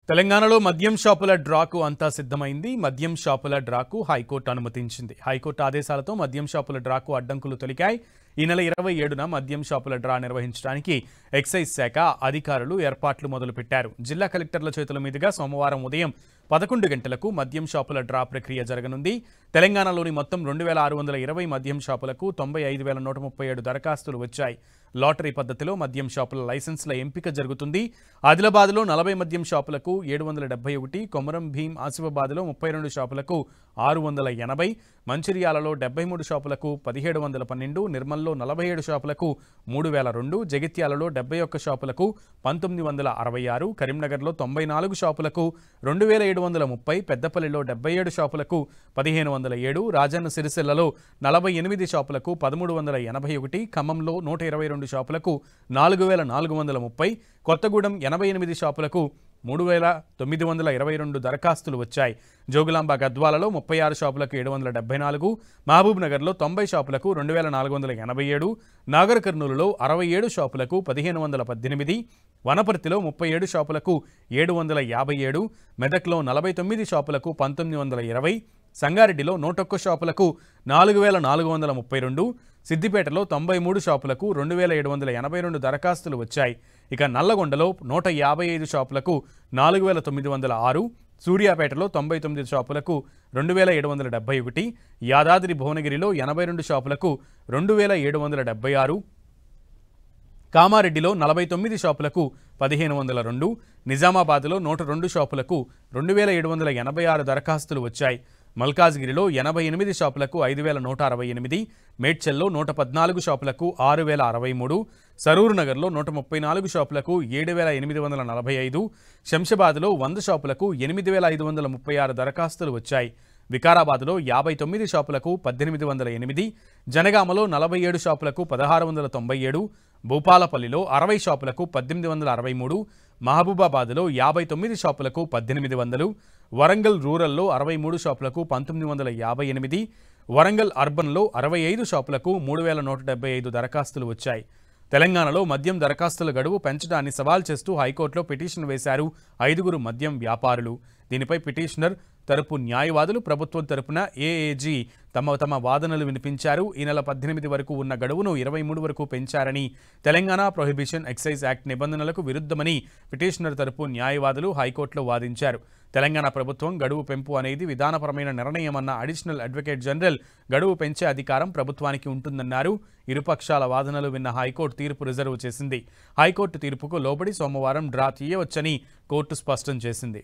తెలంగాణలో మద్యం షాపుల డ్రాకు అంతా సిద్ధమైంది. మద్యం షాపుల డ్రాకు హైకోర్టు అనుమతించింది. హైకోర్టు ఆదేశాలతో మద్యం షాపుల డ్రాకు అడ్డంకులు తొలగాయి. ఈ నెల 27న మద్యం షాపుల డ్రా నిర్వహించడానికి ఎక్సైజ్ శాఖ అధికారులు ఏర్పాట్లు మొదలుపెట్టారు. జిల్లా కలెక్టర్ల చేతుల మీదుగా సోమవారం ఉదయం 11 గంటలకు మద్యం షాపుల డ్రా ప్రక్రియ జరగనుంది. తెలంగాణలోని మొత్తం 2620 మద్యం షాపులకు 95,137 దరఖాస్తులు వచ్చాయి. లాటరీ పద్ధతిలో మద్యం షాపుల లైసెన్స్ల ఎంపిక జరుగుతుంది. ఆదిలాబాద్లో 40 మద్యం షాపులకు 771, కొమరం భీం ఆసిఫాబాద్లో 32 షాపులకు 680, మంచిర్యాలలో 73 షాపులకు 1712, నిర్మల్లో 47 షాపులకు 3002, జగిత్యాలలో 71 షాపులకు 1966, కరీంనగర్లో 94 షాపులకు 2730, పెద్దపల్లిలో 77 షాపులకు 1507, రాజన్న సిరిసిల్లలో 48 షాపులకు 1381, ఖమ్మంలో 122 షాపులకు 4430, కొత్తగూడెం 88 షాపులకు 3922 దరఖాస్తులు వచ్చాయి. జోగులాంబ గద్వాలలో 36 షాపులకు 774, మహబూబ్ నగర్లో 90 షాపులకు 2487, నాగర్ కర్నూలులో 67 షాపులకు 1518, వనపర్తిలో 37 షాపులకు 757, మెదక్లో 49 షాపులకు 1920, సంగారెడ్డిలో 101 షాపులకు 4432, సిద్దిపేటలో 93 షాపులకు 2782 దరఖాస్తులు వచ్చాయి. ఇక నల్లగొండలో 155 షాపులకు 4906, సూర్యాపేటలో 99 షాపులకు 2771, యాదాద్రి భువనగిరిలో 82 షాపులకు 2776, కామారెడ్డిలో 49 షాపులకు 1502, నిజామాబాద్లో 102 షాపులకు 2786 దరఖాస్తులు వచ్చాయి. మల్కాజ్గిరిలో 88 షాపులకు 5168, మేడ్చల్లో 114 షాపులకు 6063, సరూర్ నగర్లో 134 షాపులకు 7845, శంషాబాద్లో 100 షాపులకు 8536 దరఖాస్తులు వచ్చాయి. వికారాబాద్లో 59 షాపులకు 1808, జనగామలో 47 షాపులకు 1697, భూపాలపల్లిలో 60 షాపులకు 1863, మహబూబాబాద్లో 59 షాపులకు 1800, వరంగల్ రూరల్లో 63 షాపులకు 1958, వరంగల్ అర్బన్లో 65 షాపులకు 3175 దరఖాస్తులు వచ్చాయి. తెలంగాణలో మద్యం దరఖాస్తుల గడువు పెంచడాన్ని సవాల్ చేస్తూ హైకోర్టులో పిటిషన్ వేశారు 5 మద్యం వ్యాపారులు. దీనిపై పిటిషనర్ తరపు న్యాయవాదులు ప్రభుత్వం తరపున ఏఏజీ తమ వాదనలు వినిపించారు. ఈ నెల 18 వరకు ఉన్న గడువును 23 వరకు పెంచారని, తెలంగాణ ప్రొహిబిషన్ ఎక్సైజ్ యాక్ట్ నిబంధనలకు విరుద్ధమని పిటిషనర్ తరపు న్యాయవాదులు హైకోర్టులో వాదించారు. తెలంగాణ ప్రభుత్వం గడువు పెంపు అనేది విధానపరమైన నిర్ణయమన్న అడిషనల్ అడ్వకేట్ జనరల్ గడువు పెంచే అధికారం ప్రభుత్వానికి ఉంటుందన్నారు. ఇరుపక్షాల వాదనలు విన్న హైకోర్టు తీర్పు రిజర్వ్ చేసింది. హైకోర్టు తీర్పుకు లోబడి సోమవారం డ్రా తీయవచ్చని కోర్టు స్పష్టం చేసింది.